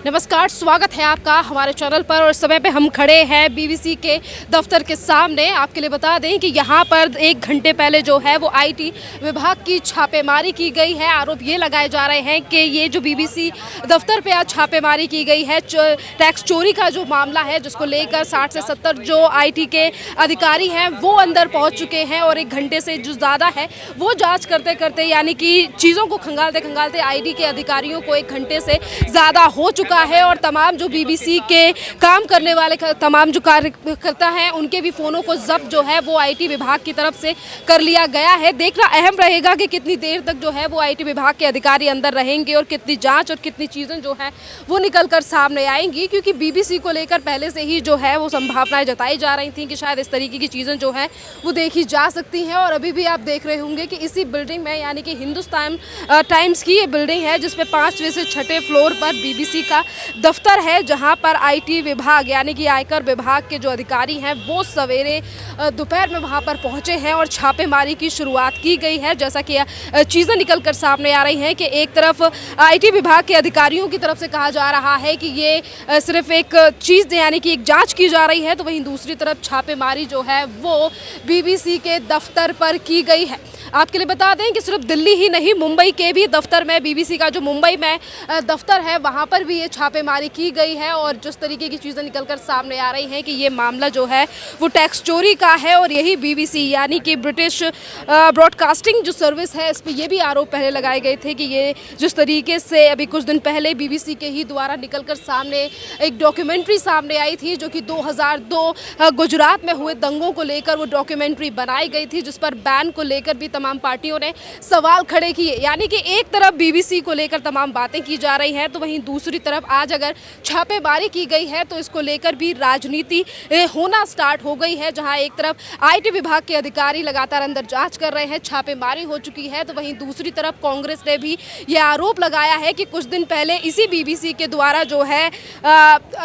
नमस्कार, स्वागत है आपका हमारे चैनल पर। और इस समय पे हम खड़े हैं बीबीसी के दफ्तर के सामने। आपके लिए बता दें कि यहाँ पर 1 घंटे पहले जो है वो आईटी विभाग की छापेमारी की गई है। आरोप ये लगाए जा रहे हैं कि ये जो बीबीसी दफ्तर पे आज छापेमारी की गई है, टैक्स चोरी का जो मामला है जिसको लेकर 60 से 70 जो आईटी के अधिकारी हैं वो अंदर पहुँच चुके हैं और 1 घंटे से जो ज़्यादा है वो जाँच करते करते, यानी कि चीज़ों को खंगालते खंगालते आईटी के अधिकारियों को 1 घंटे से ज़्यादा हो चुका है। और तमाम जो बीबीसी के काम करने वाले तमाम जो कार्यकर्ता हैं उनके भी फ़ोनों को जब्त जो है वो आईटी विभाग की तरफ से कर लिया गया है। देखना अहम रहेगा कि कितनी देर तक जो है वो आईटी विभाग के अधिकारी अंदर रहेंगे और कितनी जांच और कितनी चीज़ें जो है वो निकल कर सामने आएंगी, क्योंकि बीबीसी को लेकर पहले से ही जो है वो संभावनाएं जताई जा रही थी कि शायद इस तरीके की चीज़ें जो है वो देखी जा सकती हैं। और अभी भी आप देख रहे होंगे कि इसी बिल्डिंग में, यानी कि हिंदुस्तान टाइम्स की ये बिल्डिंग है जिसपे 5वें से 6ठे फ्लोर पर बीबीसी का दफ्तर है, जहां पर आईटी विभाग यानी कि आयकर विभाग के जो अधिकारी हैं वो सवेरे दोपहर में वहां पर पहुंचे हैं और छापेमारी की शुरुआत की गई है। जैसा कि चीज़ें निकल कर सामने आ रही हैं कि एक तरफ आईटी विभाग के अधिकारियों की तरफ से कहा जा रहा है कि ये सिर्फ एक चीज़ यानी कि एक जांच की जा रही है, तो वहीं दूसरी तरफ छापेमारी जो है वो बीबीसी के दफ्तर पर की गई है। आपके लिए बता दें कि सिर्फ दिल्ली ही नहीं, मुंबई के भी दफ्तर में, बीबीसी का जो मुंबई में दफ्तर है वहां पर भी ये छापेमारी की गई है। और जिस तरीके की चीज़ें निकलकर सामने आ रही हैं कि ये मामला जो है वो टैक्स चोरी का है और यही बीबीसी यानी कि ब्रिटिश ब्रॉडकास्टिंग जो सर्विस है, इस पर ये भी आरोप पहले लगाए गए थे कि ये जिस तरीके से अभी कुछ दिन पहले बीबीसी के ही द्वारा निकलकर सामने एक डॉक्यूमेंट्री सामने आई थी जो कि 2002 गुजरात में हुए दंगों को लेकर वो डॉक्यूमेंट्री बनाई गई थी, जिस पर बैन को लेकर भी तमाम पार्टियों ने सवाल खड़े किए। यानी कि एक तरफ बीबीसी को लेकर तमाम बातें की जा रही हैं, तो वहीं दूसरी तरफ आज अगर छापेमारी की गई है तो इसको लेकर भी राजनीति होना स्टार्ट हो गई है। जहां एक तरफ आईटी विभाग के अधिकारी लगातार अंदर जांच कर रहे हैं, छापेमारी हो चुकी है, तो वहीं दूसरी तरफ कांग्रेस ने भी ये आरोप लगाया है कि कुछ दिन पहले इसी बीबीसी के द्वारा जो है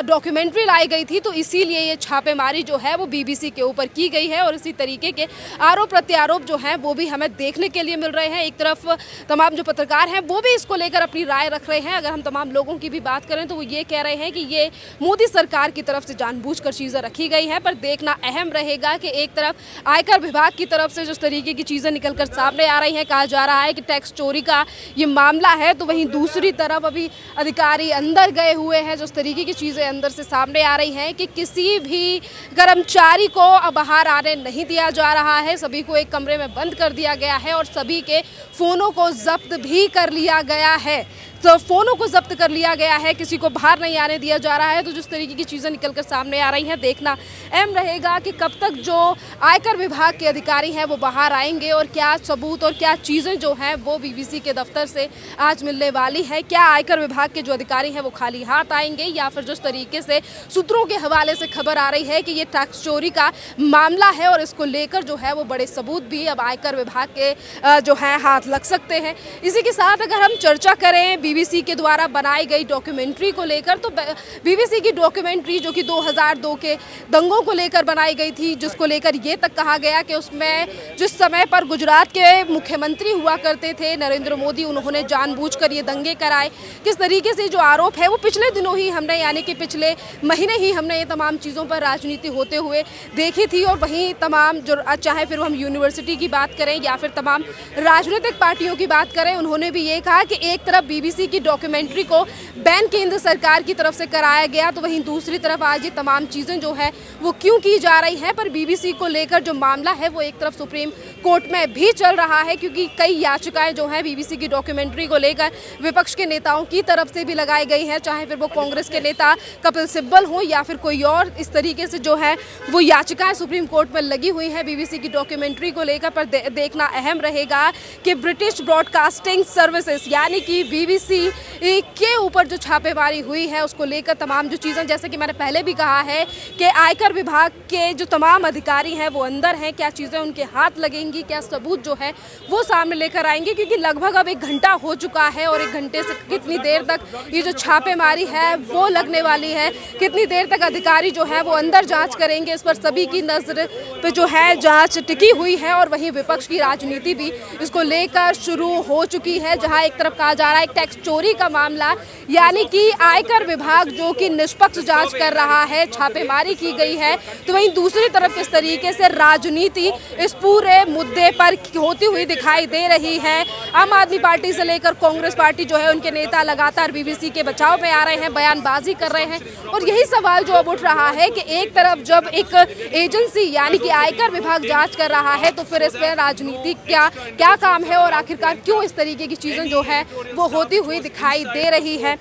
डॉक्यूमेंट्री लाई गई थी, तो इसीलिए ये छापेमारी जो है वो बीबीसी के ऊपर की गई है। और इसी तरीके के आरोप प्रत्यारोप जो है वो भी हमें देखने के लिए मिल रहे हैं। एक तरफ तमाम जो पत्रकार हैं वो भी इसको लेकर अपनी राय रख रहे हैं। अगर हम तमाम लोगों की भी बात करें तो वो ये कह रहे हैं कि ये मोदी सरकार की तरफ से जानबूझकर चीज़ें रखी गई हैं। पर देखना अहम रहेगा कि एक तरफ आयकर विभाग की तरफ से जिस तरीके की चीज़ें निकलकर सामने आ रही हैं, कहा जा रहा है कि टैक्स चोरी का ये मामला है, तो वहीं दूसरी तरफ अभी अधिकारी अंदर गए हुए हैं। जिस तरीके की चीज़ें अंदर से सामने आ रही हैं कि किसी भी कर्मचारी को बाहर आने नहीं दिया जा रहा है, सभी को एक कमरे में बंद कर दिया गया है और सभी के फ़ोनों को जब्त भी कर लिया गया है। तो फ़ोनों को जब्त कर लिया गया है, किसी को बाहर नहीं आने दिया जा रहा है। तो जिस तरीके की चीज़ें निकलकर सामने आ रही हैं, देखना अहम रहेगा कि कब तक जो आयकर विभाग के अधिकारी हैं वो बाहर आएंगे और क्या सबूत और क्या चीज़ें जो हैं वो बीबीसी के दफ्तर से आज मिलने वाली है। क्या आयकर विभाग के जो अधिकारी हैं वो खाली हाथ आएंगे, या फिर जिस तरीके से सूत्रों के हवाले से खबर आ रही है कि ये टैक्स चोरी का मामला है और इसको लेकर जो है वो बड़े सबूत भी अब आयकर विभाग के जो है हाथ लग सकते हैं। इसी के साथ अगर हम चर्चा करें बीबीसी के द्वारा बनाई गई डॉक्यूमेंट्री को लेकर, तो बीबीसी की डॉक्यूमेंट्री जो कि 2002 के दंगों को लेकर बनाई गई थी, जिसको लेकर ये तक कहा गया कि उसमें जिस समय पर गुजरात के मुख्यमंत्री हुआ करते थे नरेंद्र मोदी, उन्होंने जानबूझकर ये दंगे कराए। किस तरीके से जो आरोप है वो पिछले दिनों ही हमने, यानी कि पिछले महीने ही हमने ये तमाम चीज़ों पर राजनीति होते हुए देखी थी। और वहीं तमाम जो, चाहे फिर हम यूनिवर्सिटी की बात करें या फिर तमाम राजनीतिक पार्टियों की बात करें, उन्होंने भी ये कहा कि एक तरफ बीबीसी की डॉक्यूमेंट्री को बैन केंद्र सरकार की तरफ से कराया गया, तो वहीं दूसरी तरफ आज ये तमाम चीज़ें जो है वो क्यों की जा रही हैं। पर बीबीसी को लेकर जो मामला है वो एक तरफ सुप्रीम कोर्ट में भी चल रहा है, क्योंकि कई याचिकाएं जो हैं बीबीसी की डॉक्यूमेंट्री को लेकर विपक्ष के नेताओं की तरफ से भी लगाई गई हैं, चाहे फिर वो कांग्रेस के नेता कपिल सिब्बल हो या फिर कोई और। इस तरीके से जो है वो याचिकाएं सुप्रीम कोर्ट में लगी हुई हैं बीबीसी की डॉक्यूमेंट्री को लेकर। पर देखना अहम रहेगा कि ब्रिटिश ब्रॉडकास्टिंग सर्विसेज यानी कि बीबीसी के ऊपर जो छापेमारी हुई है उसको लेकर तमाम जो चीज़ें, जैसे कि मैंने पहले भी कहा है कि आयकर विभाग के जो तमाम अधिकारी हैं वो अंदर हैं, क्या चीज़ें उनके हाथ लगेंगी, क्या सबूत जो है वो सामने लेकर आएंगे, क्योंकि लगभग अब 1 घंटा हो चुका है और 1 घंटे से कितनी देर तक ये जो छापेमारी है वो लगने वाली है, कितनी देर तक अधिकारी जो है वो अंदर जांच करेंगे, इस पर सभी की नज़र पे जो है जांच टिकी हुई है। और वहीं विपक्ष की राजनीति भी इसको लेकर शुरू हो चुकी है, जहां एक तरफ कहा जा रहा है टैक्स चोरी का मामला, यानी कि आयकर विभाग जो कि निष्पक्ष जांच कर रहा है, छापेमारी की गई है, तो वहीं दूसरी तरफ किस तरीके से राजनीति इस पूरे मुद्दे पर होती हुई दिखाई दे रही है। आम आदमी पार्टी से लेकर कांग्रेस पार्टी जो है, उनके नेता लगातार बीबीसी के बचाव में आ रहे हैं, बयानबाजी कर रहे हैं। और यही सवाल जो अब उठ रहा है कि एक तरफ जब एक एजेंसी यानी कि आयकर विभाग जांच कर रहा है, तो फिर इसमें राजनीति क्या काम है और आखिरकार क्यों इस तरीके की चीजें जो है वो होती हुई दिखाई दे रही है।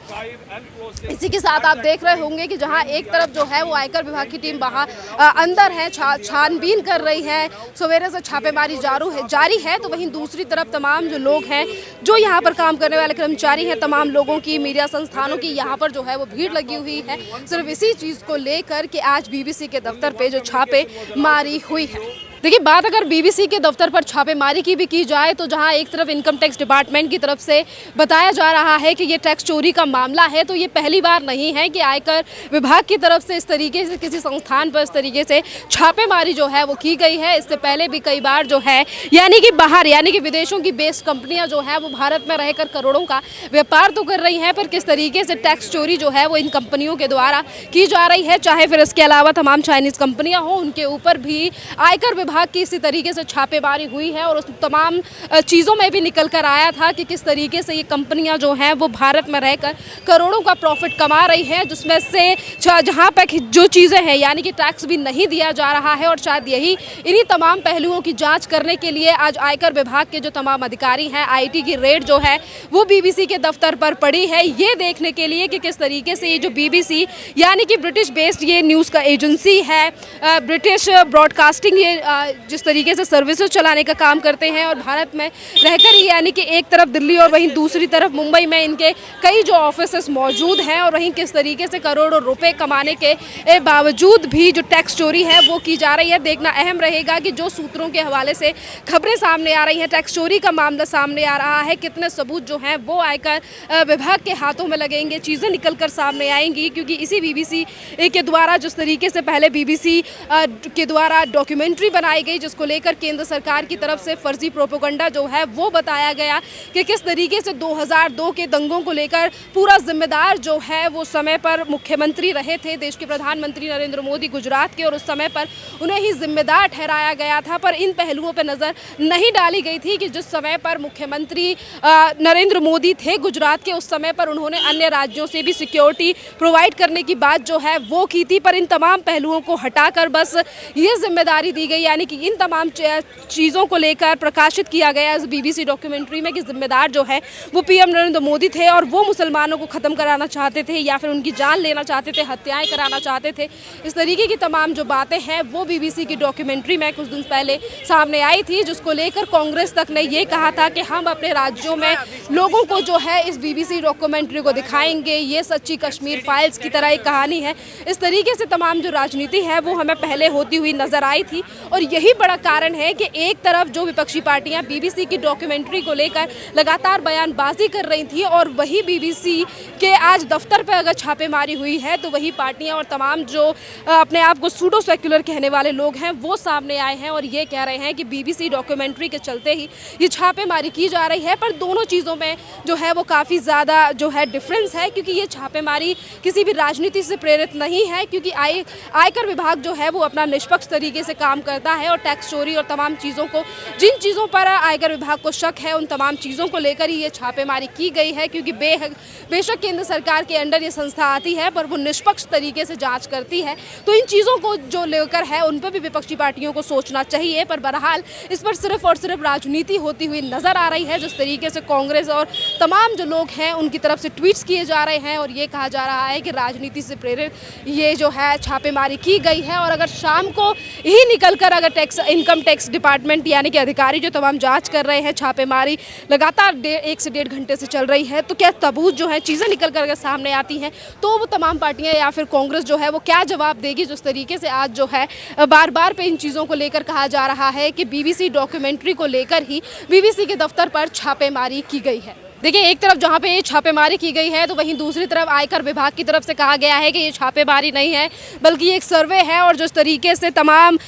इसी के साथ आप देख रहे होंगे कि जहां एक तरफ जो है वो आयकर विभाग की टीम अंदर है, छानबीन कर रही है, सवेरे से छापेमारी जारी है, तो वहीं दूसरी तरफ तमाम जो लोग हैं, जो यहाँ पर काम करने वाले कर्मचारी हैं, तमाम लोगों की, मीडिया संस्थानों की यहाँ पर जो है वो भीड़ लगी हुई है, सिर्फ इसी चीज़ को लेकर कि आज बीबीसी के दफ्तर पे जो छापेमारी हुई है। देखिए, बात अगर बीबीसी के दफ्तर पर छापेमारी की भी की जाए, तो जहां एक तरफ इनकम टैक्स डिपार्टमेंट की तरफ से बताया जा रहा है कि ये टैक्स चोरी का मामला है, तो ये पहली बार नहीं है कि आयकर विभाग की तरफ से इस तरीके से किसी संस्थान पर इस तरीके से छापेमारी जो है वो की गई है। इससे पहले भी कई बार जो है यानी कि विदेशों की बेस्ड कंपनियां जो है वो भारत में रहकर करोड़ों का व्यापार तो कर रही हैं, पर किस तरीके से टैक्स चोरी जो है वो इन कंपनियों के द्वारा की जा रही है, चाहे फिर इसके अलावा तमाम चाइनीज़ कंपनियाँ हों, उनके ऊपर भी आयकर विभाग की इसी तरीके से छापेमारी हुई है। और उस तमाम चीज़ों में भी निकल कर आया था कि किस तरीके से ये कंपनियां जो हैं वो भारत में रहकर करोड़ों का प्रॉफिट कमा रही हैं, जिसमें से जहां पर जो चीज़ें हैं यानी कि टैक्स भी नहीं दिया जा रहा है। और शायद इन्हीं तमाम पहलुओं की जांच करने के लिए आज आयकर विभाग के जो तमाम अधिकारी हैं, आईटी की रेड जो है वो बीबीसी के दफ्तर पर पड़ी है, ये देखने के लिए कि किस तरीके से ये जो बीबीसी यानी कि ब्रिटिश बेस्ड ये न्यूज़ का एजेंसी है, ब्रिटिश ब्रॉडकास्टिंग, ये जिस तरीके से सर्विसेज चलाने का काम करते हैं और भारत में रहकर ही यानी कि एक तरफ दिल्ली और वहीं दूसरी तरफ मुंबई में इनके कई जो ऑफिसेस मौजूद हैं, और वहीं किस तरीके से करोड़ों रुपए कमाने के बावजूद भी जो टैक्स चोरी है वो की जा रही है। देखना अहम रहेगा कि जो सूत्रों के हवाले से खबरें सामने आ रही हैं, टैक्स चोरी का मामला सामने आ रहा है, कितने सबूत जो हैं वो आयकर विभाग के हाथों में लगेंगे, चीज़ें निकल कर सामने आएंगी। क्योंकि इसी बीबीसी के द्वारा जिस तरीके से पहले बीबीसी के द्वारा डॉक्यूमेंट्री बनाई गई, जिसको लेकर केंद्र सरकार की तरफ से फर्जी प्रोपेगेंडा जो है वो बताया गया कि किस तरीके से 2002 के दंगों को लेकर पूरा जिम्मेदार जो है वो समय पर मुख्यमंत्री रहे थे, देश के प्रधानमंत्री नरेंद्र मोदी गुजरात के, और उस समय पर उन्हें ही जिम्मेदार ठहराया गया था। पर इन पहलुओं पर नज़र नहीं डाली गई थी कि जिस समय पर मुख्यमंत्री नरेंद्र मोदी थे गुजरात के, उस समय पर उन्होंने अन्य राज्यों से भी सिक्योरिटी प्रोवाइड करने की बात जो है वो की थी। पर इन तमाम पहलुओं को हटाकर बस ये जिम्मेदारी दी गई, यानी कि इन तमाम चीज़ों को लेकर प्रकाशित किया गया इस बीबीसी डॉक्यूमेंट्री में कि जिम्मेदार जो है वो पीएम नरेंद्र मोदी थे, और वो मुसलमानों को ख़त्म कराना चाहते थे या फिर उनकी जान लेना चाहते थे, हत्याएं कराना चाहते थे। इस तरीके की तमाम जो बातें हैं वो बीबीसी की डॉक्यूमेंट्री में कुछ दिन पहले सामने आई थी, जिसको लेकर कांग्रेस तक ने ये कहा था कि हम अपने राज्यों में लोगों को जो है इस बीबीसी डॉक्यूमेंट्री को दिखाएंगे, ये सच्ची कश्मीर फाइल्स की तरह एक कहानी है। इस तरीके से तमाम जो राजनीति है वो हमें पहले होती हुई नजर आई थी, और यही बड़ा कारण है कि एक तरफ जो विपक्षी पार्टियां बीबीसी की डॉक्यूमेंट्री को लेकर लगातार बयानबाजी कर रही थी, और वही बीबीसी के आज दफ्तर पर अगर छापेमारी हुई है, तो वही पार्टियां और तमाम जो अपने आप को सूडो सेक्युलर कहने वाले लोग हैं वो सामने आए हैं और ये कह रहे हैं कि बीबीसी डॉक्यूमेंट्री के चलते ही ये छापेमारी की जा रही है। पर दोनों चीज़ों में जो है वो काफ़ी ज़्यादा जो है डिफरेंस है, क्योंकि ये छापेमारी किसी भी राजनीति से प्रेरित नहीं है, क्योंकि आयकर विभाग जो है वो अपना निष्पक्ष तरीके से काम करता है, और टैक्स चोरी और तमाम चीज़ों को, जिन चीज़ों पर आयकर विभाग को शक है, उन तमाम चीज़ों को लेकर ही ये छापेमारी की गई है। क्योंकि बेशक केंद्र सरकार के अंडर ये संस्था आती है, पर वो निष्पक्ष तरीके से जांच करती है, तो इन चीज़ों को जो लेकर है उन पर भी विपक्षी पार्टियों को सोचना चाहिए। पर बहरहाल इस पर सिर्फ और सिर्फ राजनीति होती हुई नजर आ रही है, जिस तरीके से कांग्रेस और तमाम जो लोग हैं उनकी तरफ से ट्वीट्स किए जा रहे हैं, और ये कहा जा रहा है कि राजनीति से प्रेरित ये जो है छापेमारी की गई है। और अगर शाम को ही निकलकर अगर इनकम टैक्स डिपार्टमेंट यानी कि अधिकारी जो तमाम जांच कर रहे हैं, छापेमारी लगातार 1 से 1.5 घंटे से चल रही है, तो क्या सबूत जो है चीज़ें निकल कर अगर सामने आती हैं, तो वो तमाम पार्टियां या फिर कांग्रेस जो है वो क्या जवाब देगी, जिस तरीके से आज जो है बार बार पे इन चीज़ों को लेकर कहा जा रहा है कि बीबीसी डॉक्यूमेंट्री को लेकर ही बीबीसी के दफ्तर पर छापेमारी की गई है। देखिए, एक तरफ जहाँ पे ये छापेमारी की गई है, तो वहीं दूसरी तरफ आयकर विभाग की तरफ से कहा गया है कि ये छापेमारी नहीं है, बल्कि ये एक सर्वे है। और जिस तरीके से तमाम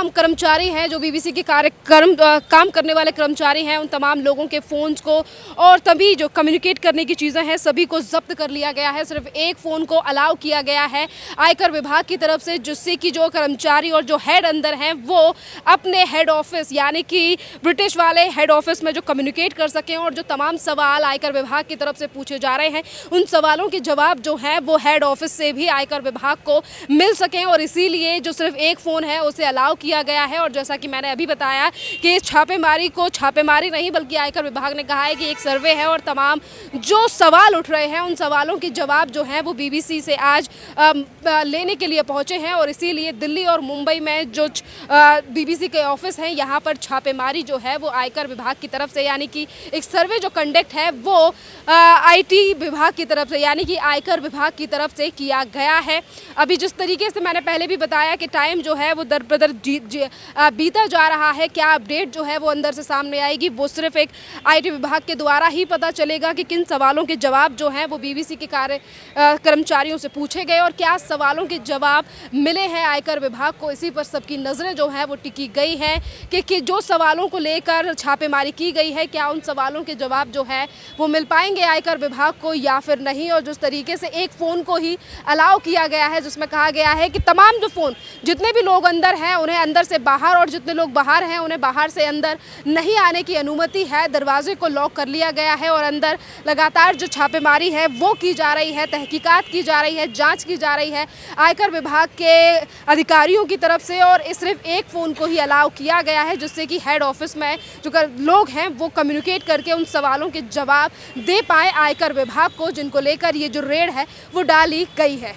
कर्मचारी हैं, जो बीबीसी के काम करने वाले कर्मचारी हैं, उन तमाम लोगों के फ़ोन्स को और तभी जो कम्युनिकेट करने की चीज़ें हैं, सभी को ज़ब्त कर लिया गया है। सिर्फ एक फ़ोन को अलाउ किया गया है आयकर विभाग की तरफ से, जिससे कि जो कर्मचारी और जो हेड अंदर हैं, वो अपने हेड ऑफिस यानी कि ब्रिटिश वाले हेड ऑफिस में जो कम्युनिकेट कर सकें और जो तमाम सवाल आयकर विभाग की तरफ से पूछे जा रहे हैं, उन सवालों के जवाब जो हैं वो हेड ऑफिस से भी आयकर विभाग को मिल सकें। और इसीलिए जो सिर्फ एक फ़ोन है उसे अलाउ किया गया है। और जैसा कि मैंने अभी बताया कि इस छापेमारी को छापेमारी नहीं, बल्कि आयकर विभाग ने कहा है कि एक सर्वे है और तमाम जो सवाल उठ रहे हैं, उन सवालों के जवाब जो हैं वो बीबीसी से आज लेने के लिए पहुँचे हैं। और इसीलिए दिल्ली और मुंबई में जो बीबीसी के ऑफिस हैं, यहाँ पर छापेमारी जो है वो आयकर विभाग की तरफ से, यानी कि एक सर्वे जो कंडक्ट है वो आईटी विभाग की तरफ से, यानी कि आयकर विभाग की तरफ से किया गया है। अभी जिस तरीके से मैंने पहले भी बताया कि टाइम जो है वो दर बदर बीता जा रहा है, क्या अपडेट जो है वो अंदर से सामने आएगी, वो सिर्फ एक आईटी विभाग के द्वारा ही पता चलेगा कि किन सवालों के जवाब जो हैं वो बीबीसी के कर्मचारियों से पूछे गए और क्या सवालों के जवाब मिले हैं आयकर विभाग को। इसी पर सबकी नज़रें जो हैं वो टिकी गई हैं कि जो सवालों को लेकर छापेमारी की गई है, क्या उन सवालों के जवाब जो है वो मिल पाएंगे आयकर विभाग को या फिर नहीं। और जिस तरीके से एक फ़ोन को ही अलाउ किया गया है, जिसमें कहा गया है कि तमाम जो फ़ोन, जितने भी लोग अंदर हैं उन्हें अंदर से बाहर, और जितने लोग बाहर हैं उन्हें बाहर से अंदर नहीं आने की अनुमति है। दरवाजे को लॉक कर लिया गया है और अंदर लगातार जो छापेमारी है वो की जा रही है, तहकीकात की जा रही है, जाँच की जा रही है आयकर विभाग के अधिकारियों की तरफ से। और सिर्फ एक फ़ोन को ही अलाउ किया गया है, जिससे कि हेड ऑफिस में जो लोग हैं वो कम्युनिकेट करके उन सवालों के जवाब दे पाए आयकर विभाग को, जिनको लेकर ये जो रेड है वो डाली गई है।